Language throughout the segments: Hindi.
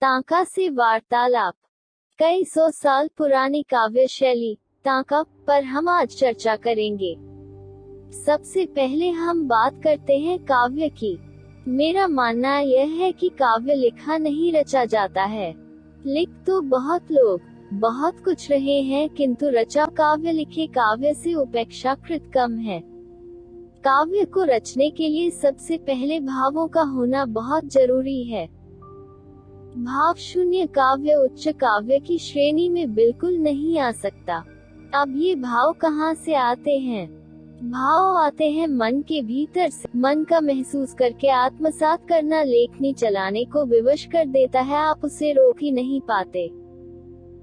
तांका से वार्तालाप। कई सौ साल पुरानी काव्य शैली तांका पर हम आज चर्चा करेंगे। सबसे पहले हम बात करते हैं काव्य की। मेरा मानना यह है कि काव्य लिखा नहीं रचा जाता है। लिख तो बहुत लोग बहुत कुछ रहे हैं, किंतु रचा काव्य लिखे काव्य से उपेक्षाकृत कम है। काव्य को रचने के लिए सबसे पहले भावों का होना बहुत जरूरी है। भाव शून्य काव्य उच्च काव्य की श्रेणी में बिल्कुल नहीं आ सकता। अब ये भाव कहाँ से आते हैं? भाव आते हैं मन के भीतर से। मन का महसूस करके आत्मसात करना लेखनी चलाने को विवश कर देता है। आप उसे रोक ही नहीं पाते।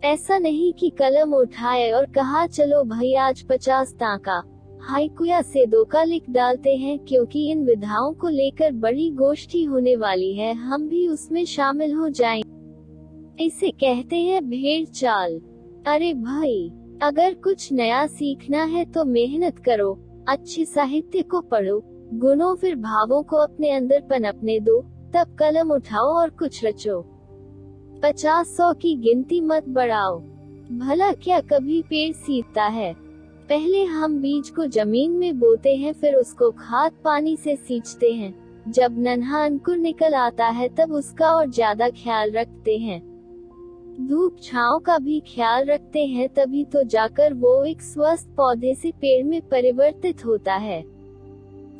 ऐसा नहीं कि कलम उठाए और कहा चलो भाई आज 50 तांका हाइकु या सेदोका लिख डालते हैं, क्योंकि इन विधाओं को लेकर बड़ी गोष्ठी होने वाली है, हम भी उसमें शामिल हो जाएं। इसे कहते हैं भेड़ चाल। अरे भाई, अगर कुछ नया सीखना है तो मेहनत करो, अच्छे साहित्य को पढ़ो, गुनो, फिर भावों को अपने अंदर पनपने दो, तब कलम उठाओ और कुछ रचो। 50-100 की गिनती मत बढ़ाओ। भला क्या कभी पेड़ सींचता है? पहले हम बीज को जमीन में बोते हैं, फिर उसको खाद पानी से सींचते हैं। जब नन्हा अंकुर निकल आता है तब उसका और ज्यादा ख्याल रखते हैं। धूप छांव का भी ख्याल रखते हैं, तभी तो जाकर वो एक स्वस्थ पौधे से पेड़ में परिवर्तित होता है।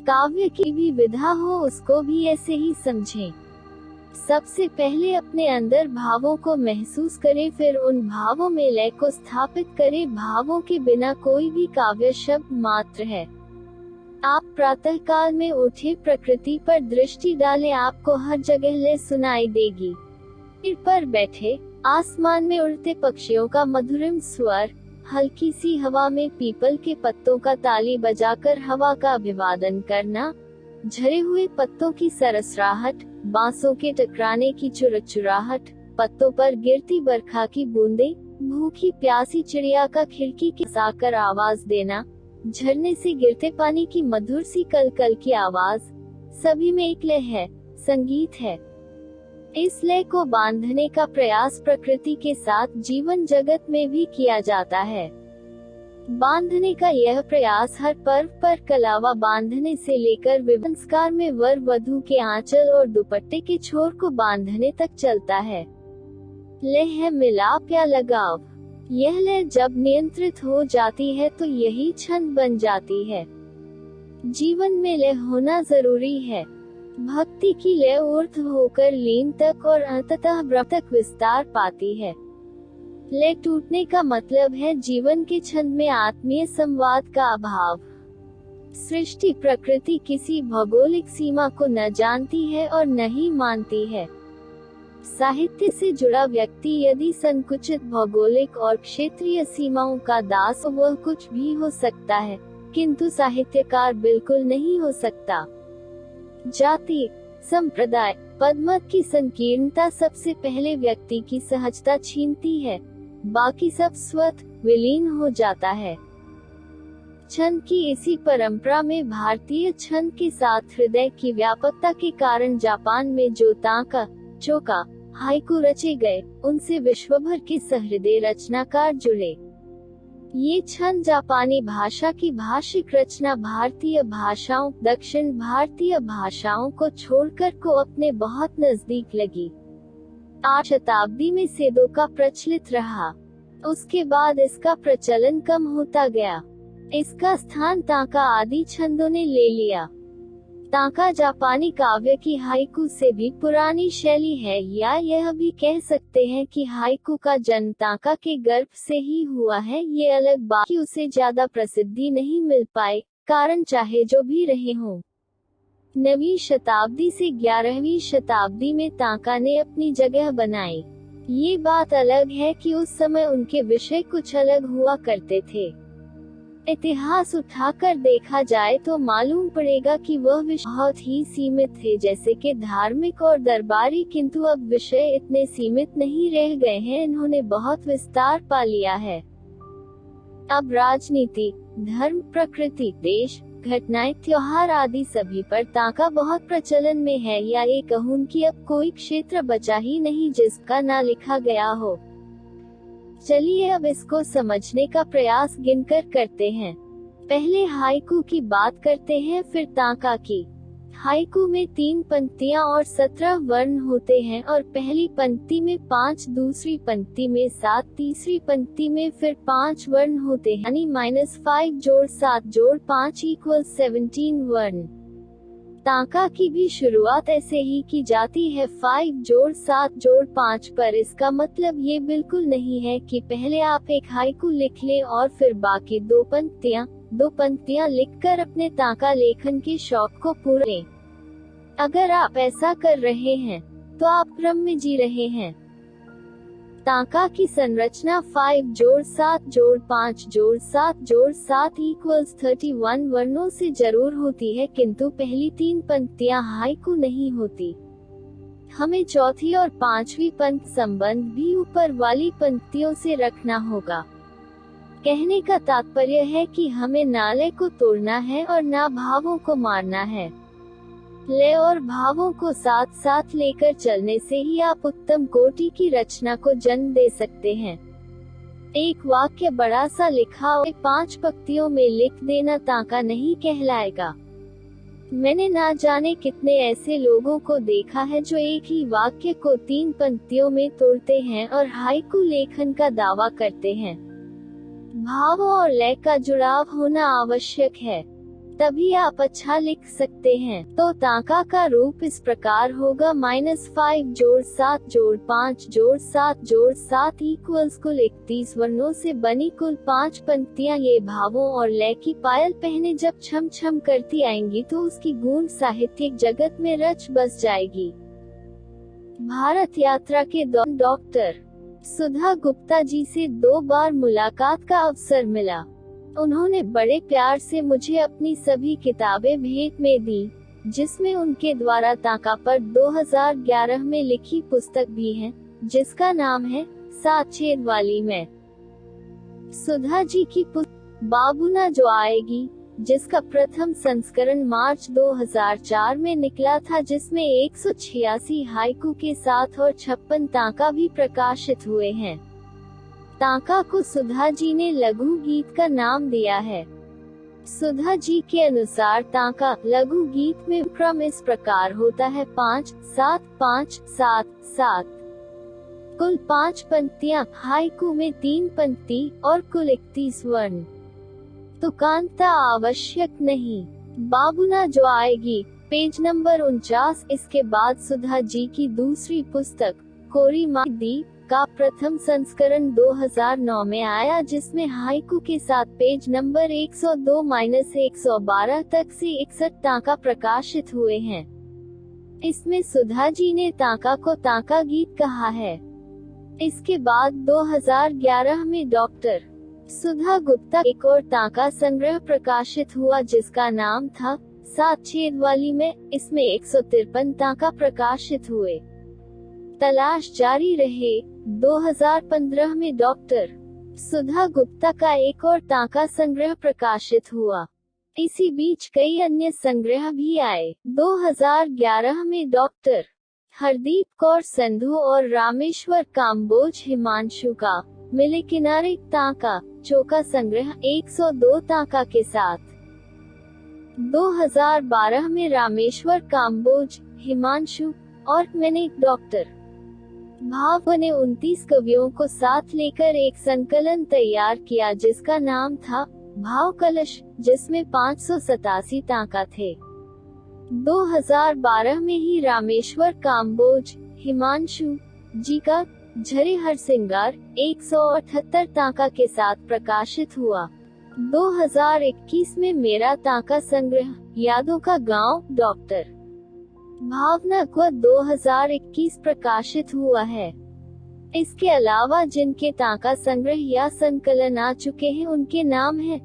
काव्य की भी विधा हो, उसको भी ऐसे ही समझें। सबसे पहले अपने अंदर भावों को महसूस करें, फिर उन भावों में लय को स्थापित करें। भावों के बिना कोई भी काव्य शब्द मात्र है। आप प्रातः काल में उठे, प्रकृति पर दृष्टि डालें, आपको हर जगह लय सुनाई देगी। पेड़ पर बैठे, आसमान में उड़ते पक्षियों का मधुरिम स्वर, हल्की सी हवा में पीपल के पत्तों का ताली बजाकर हवा का अभिवादन करना, झरे हुए पत्तों की सरसराहट, बांसों के टकराने की चुरचुराहट, पत्तों पर गिरती बरखा की बूंदें, भूखी प्यासी चिड़िया का खिड़की के साकर आवाज देना, झरने से गिरते पानी की मधुर सी कलकल की आवाज, सभी में एक लय है, संगीत है। इस लय को बांधने का प्रयास प्रकृति के साथ जीवन जगत में भी किया जाता है। बांधने का यह प्रयास हर पर्व पर कलावा बांधने से लेकर विवाह संस्कार में वर वधू के आंचल और दुपट्टे के छोर को बांधने तक चलता है। लय है मिलाप या लगाव। यह लय जब नियंत्रित हो जाती है तो यही छंद बन जाती है। जीवन में लय होना जरूरी है। भक्ति की लय ऊर्ध्व होकर लीन तक और अंततः ब्रह्म तक विस्तार पाती है। लय टूटने का मतलब है जीवन के छंद में आत्मीय संवाद का अभाव। सृष्टि प्रकृति किसी भौगोलिक सीमा को न जानती है और न ही मानती है। साहित्य से जुड़ा व्यक्ति यदि संकुचित भौगोलिक और क्षेत्रीय सीमाओं का दास, वह कुछ भी हो सकता है, किंतु साहित्यकार बिल्कुल नहीं हो सकता। जाति, संप्रदाय, पदमत की संकीर्णता सबसे पहले व्यक्ति की सहजता छीनती है, बाकी सब स्वतः विलीन हो जाता है। छंद की इसी परंपरा में भारतीय छंद के साथ हृदय की व्यापकता के कारण जापान में जो तांका, चोका, हाइकु रचे गए, उनसे विश्वभर के सहृदय रचनाकार जुड़े। ये छंद जापानी भाषा की भाषिक रचना भारतीय भाषाओं, दक्षिण भारतीय भाषाओं को छोड़कर को अपने बहुत नजदीक लगी। 8 शताब्दी में सेदोका प्रचलित रहा। उसके बाद इसका प्रचलन कम होता गया। इसका स्थान तांका आदि छंदों ने ले लिया। तांका जापानी काव्य की हाइकु से भी पुरानी शैली है, या यह भी कह सकते हैं कि हाइकु का जन्म तांका के गर्भ से ही हुआ है। ये अलग बात कि उसे ज्यादा प्रसिद्धि नहीं मिल पाई, कारण चाहे जो भी रहे हों। 9वीं शताब्दी से 11वीं शताब्दी में तांका ने अपनी जगह बनाई। ये बात अलग है कि उस समय उनके विषय कुछ अलग हुआ करते थे। इतिहास उठाकर देखा जाए तो मालूम पड़ेगा कि वह विषय बहुत ही सीमित थे, जैसे कि धार्मिक और दरबारी, किंतु अब विषय इतने सीमित नहीं रह गए हैं, इन्होंने बहुत विस्तार पा लिया है। अब राजनीति, धर्म, प्रकृति, देश, घटनाएं, त्योहार आदि सभी पर ताका बहुत प्रचलन में है, या ये कहूं कि अब कोई क्षेत्र बचा ही नहीं जिसका ना लिखा गया हो। चलिए अब इसको समझने का प्रयास गिनकर करते हैं। पहले हाइकू की बात करते हैं, फिर ताका की। हाइकू में 3 पंक्तियां और 17 वर्ण होते हैं, और पहली पंक्ति में 5, दूसरी पंक्ति में 7, तीसरी पंक्ति में फिर 5 वर्ण होते हैं, यानी -5 जोड़ 7 जोड़ 5 = 17 वर्ण। ताका की भी शुरुआत ऐसे ही की जाती है, 5 जोड़ 7 जोड़ 5 पर। इसका मतलब ये बिल्कुल नहीं है कि पहले आप एक हाइकू लिख लें और फिर बाकी दो पंक्तियां लिखकर अपने ताका लेखन के शौक को पूरा करें। अगर आप ऐसा कर रहे हैं तो आप भ्रम में जी रहे हैं। ताका की संरचना 5 जोड़ 7 जोड़ 5 जोड़ 7 जोड़ 7 = 31 वर्णों से जरूर होती है, किंतु पहली 3 पंक्तियां हाइकू नहीं होती। हमें चौथी और 5वीं पंक्ति संबंध भी ऊपर वाली पंक्तियों से रखना होगा। कहने का तात्पर्य है कि हमें ना लय को तोड़ना है और ना भावों को मारना है। लय और भावों को साथ साथ लेकर चलने से ही आप उत्तम कोटि की रचना को जन्म दे सकते हैं। एक वाक्य बड़ा सा लिखा और 5 पंक्तियों में लिख देना ताका नहीं कहलाएगा। मैंने ना जाने कितने ऐसे लोगों को देखा है जो एक ही वाक्य को 3 पंक्तियों में तोड़ते हैं और हाइकू लेखन का दावा करते हैं। भावों और लय का जुड़ाव होना आवश्यक है, तभी आप अच्छा लिख सकते हैं। तो ताका का रूप इस प्रकार होगा, -5 जोड़ 7 जोड़ 5 जोड़ 7 जोड़ 7 = कुल 31 वर्णों से बनी कुल 5 पंक्तियां। ये भावों और लय की पायल पहने जब छम छम करती आएंगी तो उसकी गूंज साहित्यिक जगत में रच बस जाएगी। भारत यात्रा के दौरान डॉक्टर सुधा गुप्ता जी से 2 बार मुलाकात का अवसर मिला। उन्होंने बड़े प्यार से मुझे अपनी सभी किताबें भेंट में दी, जिसमें उनके द्वारा ताका पर 2011 में लिखी पुस्तक भी है, जिसका नाम है 7 छेद वाली मैं। सुधा जी की पुस्तक बाबूना जो आएगी, जिसका प्रथम संस्करण मार्च 2004 में निकला था, जिसमें 186 हाइकू के साथ और 56 ताका भी प्रकाशित हुए हैं। ताका को सुधा जी ने लघु गीत का नाम दिया है। सुधा जी के अनुसार ताका लघु गीत में क्रम इस प्रकार होता है, 5 7 5 7 7। कुल 5 पंक्तियां, हाइकू में 3 पंक्ति और कुल 31 वर्ण। तुकांता आवश्यक नहीं। बाबूना जो आएगी, पेज नंबर 49। इसके बाद सुधा जी की दूसरी पुस्तक कोरी दी का प्रथम संस्करण 2009 में आया, जिसमें हाइकू के साथ पेज नंबर 102-112 तक से 61 ताका प्रकाशित हुए हैं। इसमें सुधा जी ने ताका को ताका गीत कहा है। इसके बाद 2011 में डॉक्टर सुधा गुप्ता एक और ताका संग्रह प्रकाशित हुआ, जिसका नाम था 7 छेद वाली में। इसमें 153 ताका प्रकाशित हुए। तलाश जारी रहे। 2015 में डॉक्टर सुधा गुप्ता का एक और ताका संग्रह प्रकाशित हुआ। इसी बीच कई अन्य संग्रह भी आए। 2011 में डॉक्टर हरदीप कौर संधू और रामेश्वर काम्बोज हिमांशु का मिले किनारे ताका चौका संग्रह 102 ताका के साथ। 2012 में रामेश्वर काम्बोज, हिमांशु और मैंने डॉक्टर भाव ने 29 कवियों को साथ लेकर एक संकलन तैयार किया, जिसका नाम था भाव कलश, जिसमें 587 ताका थे। 2012 में ही रामेश्वर काम्बोज, हिमांशु जी का झरे हर सिंगार 178 ताका के साथ प्रकाशित हुआ। 2021 में मेरा ताका संग्रह यादों का गांव डॉक्टर भावना को 2021 प्रकाशित हुआ है। इसके अलावा जिनके ताका संग्रह या संकलन आ चुके हैं, उनके नाम हैं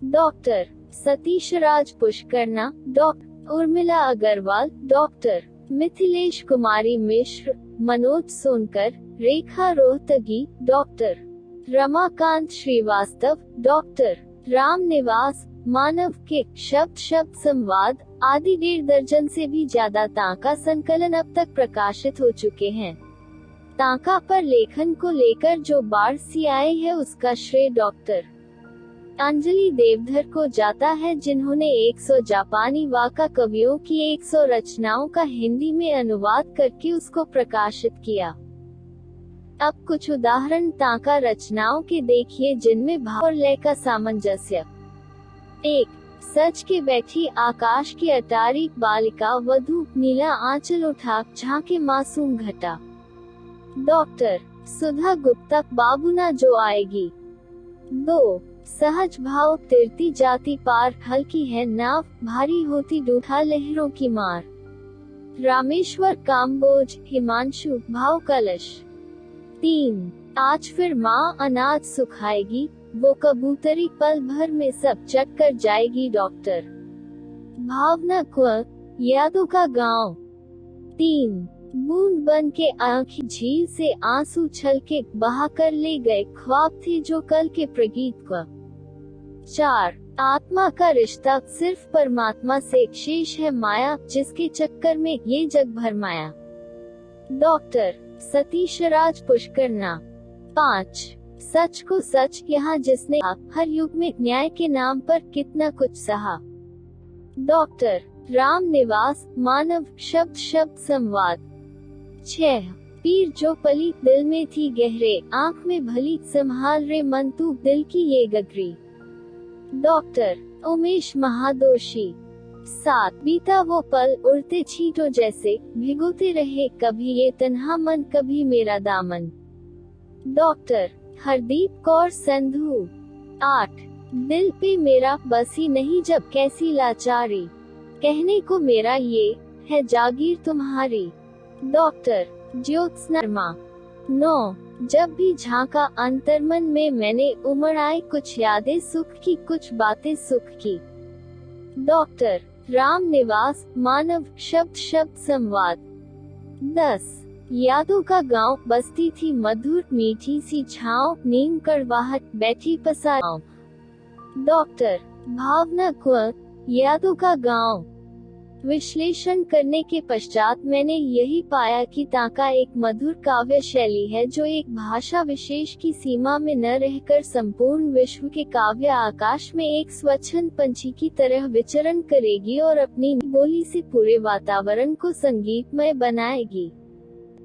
डॉक्टर सतीश राज पुष्करना, डॉक्टर उर्मिला अग्रवाल, डॉक्टर मिथिलेश कुमारी मिश्र, मनोज सोनकर, रेखा रोहतगी, डॉक्टर रमाकांत श्रीवास्तव, डॉक्टर राम निवास, मानव के शब्द शब्द संवाद आदि 1.5 दर्जन से भी ज्यादा ताका संकलन अब तक प्रकाशित हो चुके हैं। ताका पर लेखन को लेकर जो बाढ़ सी आई है उसका श्रेय डॉक्टर अंजलि देवधर को जाता है, जिन्होंने 100 जापानी वाका कवियों की 100 रचनाओं का हिंदी में अनुवाद करके उसको प्रकाशित किया। अब कुछ उदाहरण ताका रचनाओं के देखिए जिनमें भाव और लय का सामंजस्य। 1. सच के बैठी आकाश की अटारी बालिका वधू, नीला आंचल उठा झांके मासूम घटा। डॉक्टर सुधा गुप्ता, बाबूना जो आएगी। 2. सहज भाव तिरती जाती पार, हल्की है नाव भारी होती डूठा लहरों की मार। रामेश्वर काम्बोज, हिमांशु, भाव कलश। 3. आज फिर माँ अनाज सुखाएगी, वो कबूतरी पल भर में सब चट कर जाएगी। डॉक्टर भावना कुंवर, यादों का गांव। 3. बूंद बन के आंखी झील से आंसू छल के बहा कर ले गए, ख्वाब थे जो कल के प्रगीत का। 4. आत्मा का रिश्ता सिर्फ परमात्मा से, शेष है माया जिसके चक्कर में ये जग भरमाया। डॉक्टर सतीश राज पुष्करना। 5. सच को सच, यहाँ जिसने हर युग में न्याय के नाम पर कितना कुछ सहा। डॉक्टर राम निवास, मानव शब्द शब्द संवाद। 6. पीर जो पली दिल में थी गहरे, आँख में भली संभाल रे मन तू दिल की ये गगरी। डॉक्टर उमेश महादोशी। 7. बीता वो पल उड़ते छींटों जैसे, भिगोते रहे कभी ये तन्हा मन कभी मेरा दामन। डॉक्टर हरदीप कौर संधू। 8. दिल पे मेरा बसी नहीं जब कैसी लाचारी, कहने को मेरा ये है जागीर तुम्हारी। डॉक्टर ज्योत्सना शर्मा। 9. जब भी झांका अंतर्मन में मैंने, उमड़ आए कुछ यादें सुख की, कुछ बातें सुख की। डॉक्टर राम निवास, मानव शब्द शब्द संवाद। 10. यादों का गांव, बसती थी मधुर मीठी सी छाँव, नीम कड़वाहट बैठी पसार। डॉक्टर भावना कुंवर, यादों का गांव। विश्लेषण करने के पश्चात मैंने यही पाया कि ताका एक मधुर काव्य शैली है जो एक भाषा विशेष की सीमा में न रहकर संपूर्ण विश्व के काव्य आकाश में एक स्वच्छंद पंछी की तरह विचरण करेगी और अपनी बोली से पूरे वातावरण को संगीतमय बनाएगी।